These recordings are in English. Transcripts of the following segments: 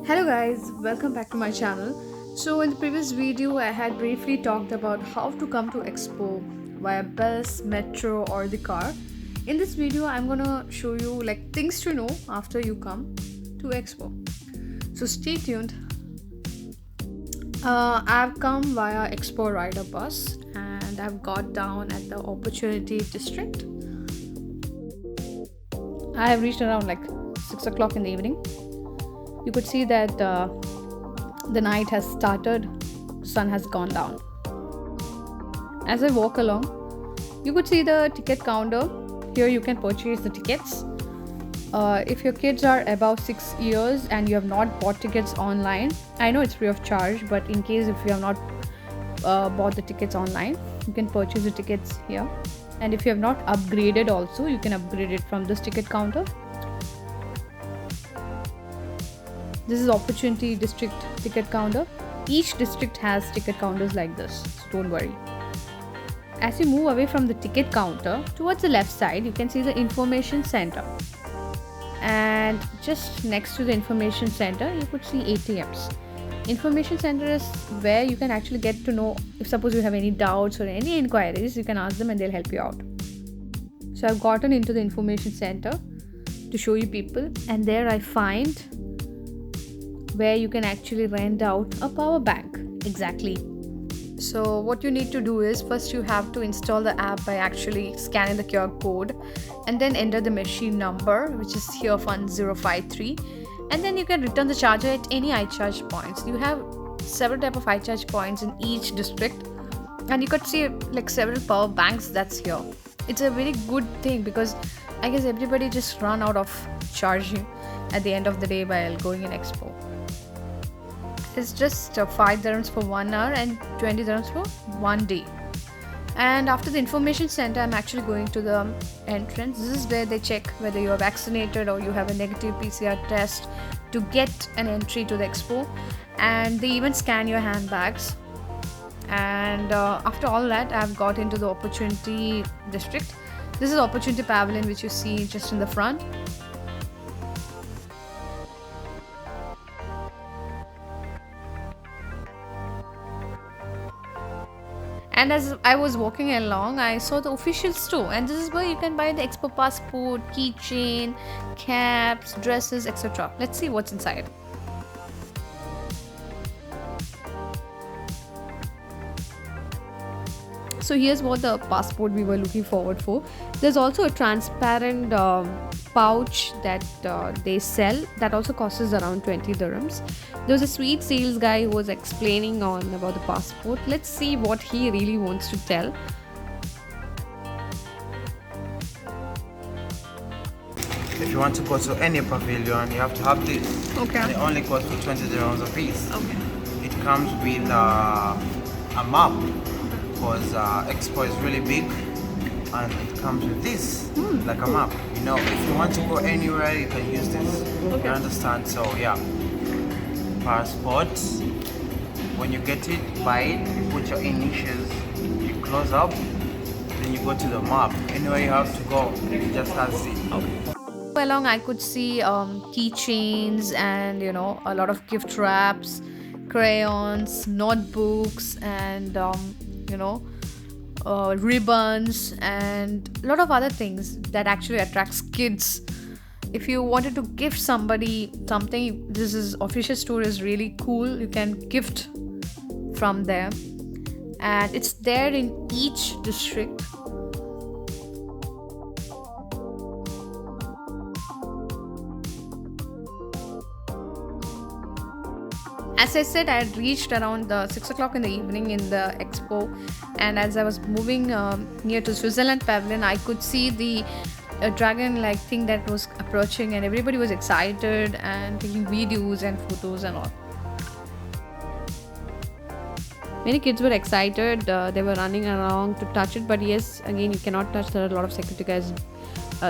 Hello guys, welcome back to my channel. So in the previous video I had briefly talked about how to come to Expo via bus, metro or the car. In this video I'm gonna show you like things to know after you come to Expo. So stay tuned. I've come via Expo Rider bus and I've got down at the Opportunity District. I have reached around like 6 o'clock in the evening. You could see that the night has started, sun has gone down. As I walk along, you could see the ticket counter. Here you can purchase the tickets. If your kids are above 6 years and you have not bought tickets online, I know it's free of charge, but in case if you have not bought the tickets online, you can purchase the tickets here. And if you have not upgraded also, you can upgrade it from this ticket counter. This is Opportunity District ticket counter. Each district has ticket counters like this, so don't worry. As you move away from the ticket counter, towards the left side, you can see the information center. And just next to the information center, you could see ATMs. Information center is where you can actually get to know if suppose you have any doubts or any inquiries, you can ask them and they'll help you out. So I've gotten into the information center to show you people, and there I find where you can actually rent out a power bank. Exactly. So what you need to do is first you have to install the app by actually scanning the QR code and then enter the machine number, which is here 1053, and then you can return the charger at any iCharge points. You have several type of iCharge points in each district, and you could see like several power banks that's here. It's a very good thing because I guess everybody just run out of charging at the end of the day while going in Expo. It's just 5 dirhams for 1 hour and 20 dirhams for 1 day. And after the information center, I'm actually going to the entrance. This is where they check whether you are vaccinated or you have a negative PCR test to get an entry to the Expo. And they even scan your handbags. And after all that, I've got into the Opportunity District. This is Opportunity Pavilion, which you see just in the front. And as I was walking along, I saw the official store, and this is where you can buy the Expo passport, keychain, caps, dresses, etc. Let's see what's inside. So here's what the passport we were looking forward for. There's also a transparent pouch that they sell that also costs around 20 dirhams. There was a sweet sales guy who was explaining on about the passport. Let's see what he really wants to tell. If you want to go to any pavilion, you have to have this. Okay. And it only costs for 20 dirhams a piece. Okay. It comes with a map because Expo is really big, and it comes with this, like a map. You know, if you want to go anywhere, you can use this. Okay. You understand? So yeah, passport. When you get it, buy it. You put your initials. You close up. Then you go to the map. Anywhere you have to go, it just has it. Okay. Along, I could see keychains and a lot of gift wraps, crayons, notebooks, and ribbons, and a lot of other things that actually attracts kids. If you wanted to gift somebody something, this is official store is really cool. You can gift from there, and it's there in each district. As I said, I had reached around 6 o'clock in the evening in the Expo, and as I was moving near to Switzerland Pavilion, I could see the dragon-like thing that was approaching, and everybody was excited and taking videos and photos and all. Many kids were excited, they were running around to touch it, but yes, again, you cannot touch. There are a lot of security guys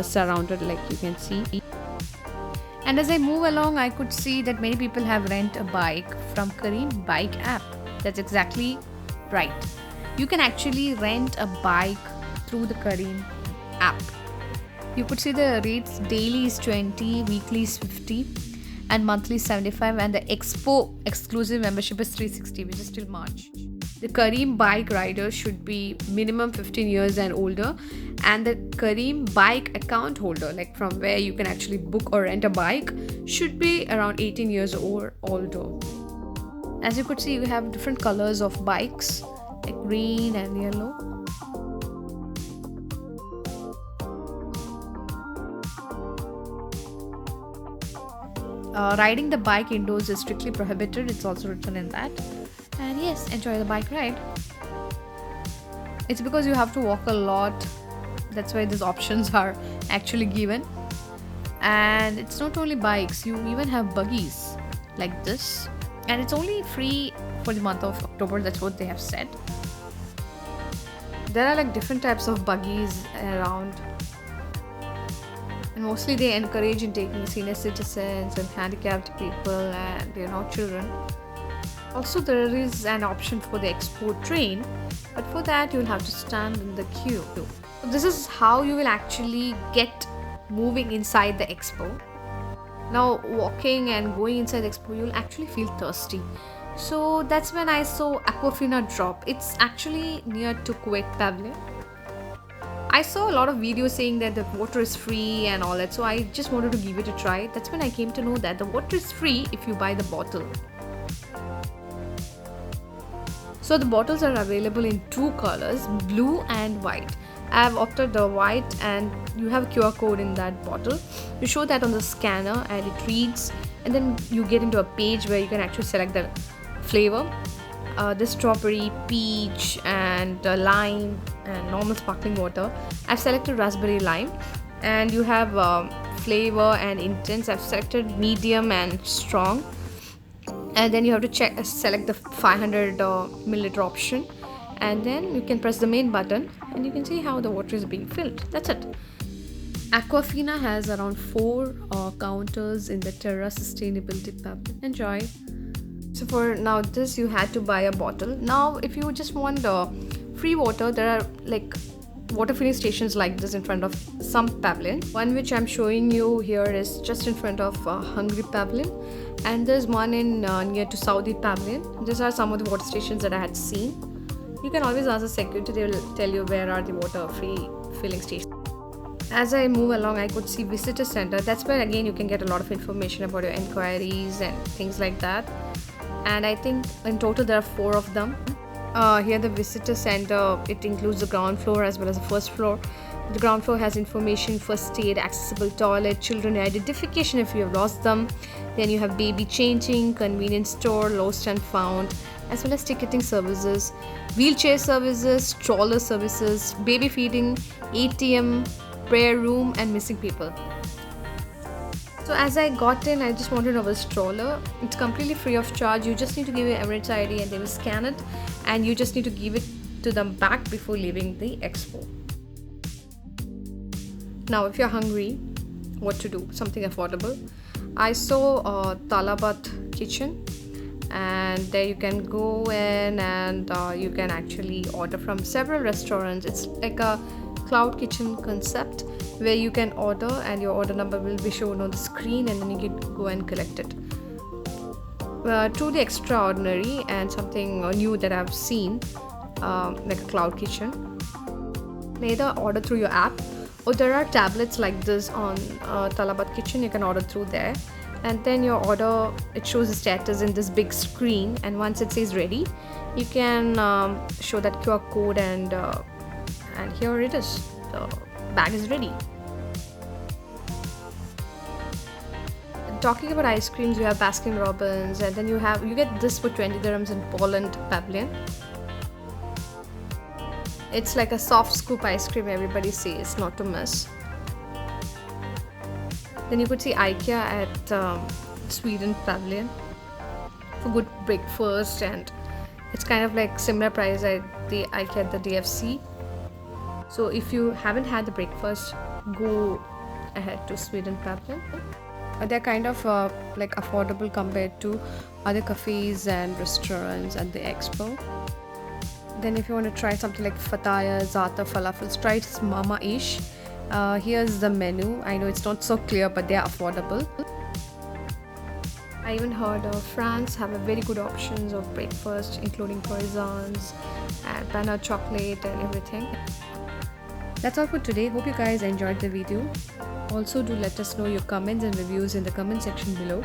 surrounded, like you can see. And as I move along, I could see that many people have rent a bike from Careem Bike app. That's exactly right. You can actually rent a bike through the Careem app. You could see the rates daily is 20, weekly is 50. and monthly 75, and the Expo exclusive membership is 360, which is till March. The Careem bike rider should be minimum 15 years and older, and the Careem bike account holder, like from where you can actually book or rent a bike, should be around 18 years or older. As you could see, we have different colors of bikes, like green and yellow. Riding the bike indoors is strictly prohibited. It's also written in that. And yes, enjoy the bike ride. It's because you have to walk a lot. That's why these options are actually given. And it's not only bikes, you even have buggies like this. And it's only free for the month of October. That's what they have said. There are like different types of buggies around. And mostly they encourage in taking senior citizens and handicapped people and children. Also, there is an option for the expo train, but for that you'll have to stand in the queue. So this is how you will actually get moving inside the expo. Now, walking and going inside the expo, you'll actually feel thirsty. So that's when I saw Aquafina drop. It's actually near to Kuwait Pavilion. I saw a lot of videos saying that the water is free and all that, so I just wanted to give it a try. That's when I came to know that the water is free if you buy the bottle. So the bottles are available in two colors, blue and white. I have opted the white, and you have a QR code in that bottle. You show that on the scanner and it reads, and then you get into a page where you can actually select the flavor. The strawberry, peach and lime and normal sparkling water. I've selected raspberry lime, and you have flavor and intense. I've selected medium and strong, and then you have to select the 500 milliliter option, and then you can press the main button and you can see how the water is being filled. That's it. Aquafina has around 4 counters in the Terra Sustainability Pavilion. Enjoy. So for now this, you had to buy a bottle. Now if you just want free water, there are like water filling stations like this in front of some pavilion. One which I'm showing you here is just in front of Hungary Pavilion, and there's one in near to Saudi Pavilion. These are some of the water stations that I had seen. You can always ask the security, they will tell you where are the water free filling stations. As I move along, I could see visitor center. That's where again you can get a lot of information about your inquiries and things like that. And I think in total there are 4 of them. Here the visitor center, it includes the ground floor as well as the first floor. The ground floor has information, first aid, accessible toilet, children identification if you have lost them. Then you have baby changing, convenience store, lost and found, as well as ticketing services, wheelchair services, stroller services, baby feeding, ATM, prayer room and missing people. So as I got in, I just wanted our stroller. It's completely free of charge. You just need to give your Emirates ID and they will scan it, and you just need to give it to them back before leaving the expo. Now if you're hungry, what to do? Something affordable. I saw Talabat kitchen, and there you can go in and you can actually order from several restaurants. It's like a cloud kitchen concept where you can order and your order number will be shown on the screen, and then you can go and collect it. Truly extraordinary and something new that I've seen, like a cloud kitchen. Either order through your app, or there are tablets like this on Talabat kitchen. You can order through there, and then your order, it shows the status in this big screen, and once it says ready, you can show that QR code, and here it is. The bag is ready. Talking about ice creams, you have Baskin Robbins, and then you get this for 20 dirhams in Poland Pavilion. It's like a soft scoop ice cream, everybody says not to miss. Then you could see IKEA at Sweden Pavilion for good breakfast, and it's kind of like similar price at the IKEA at the DFC. So if you haven't had the breakfast, go ahead to Sweden Pavilion. They're kind of like affordable compared to other cafes and restaurants at the expo. Then if you want to try something like fataya, za'atar, falafels, try it Mama Ish. Here's the menu. I know it's not so clear, but they are affordable. I even heard France have a very good options of breakfast, including croissants and banana chocolate and everything. That's all for today. Hope you guys enjoyed the video. Also, do let us know your comments and reviews in the comment section below.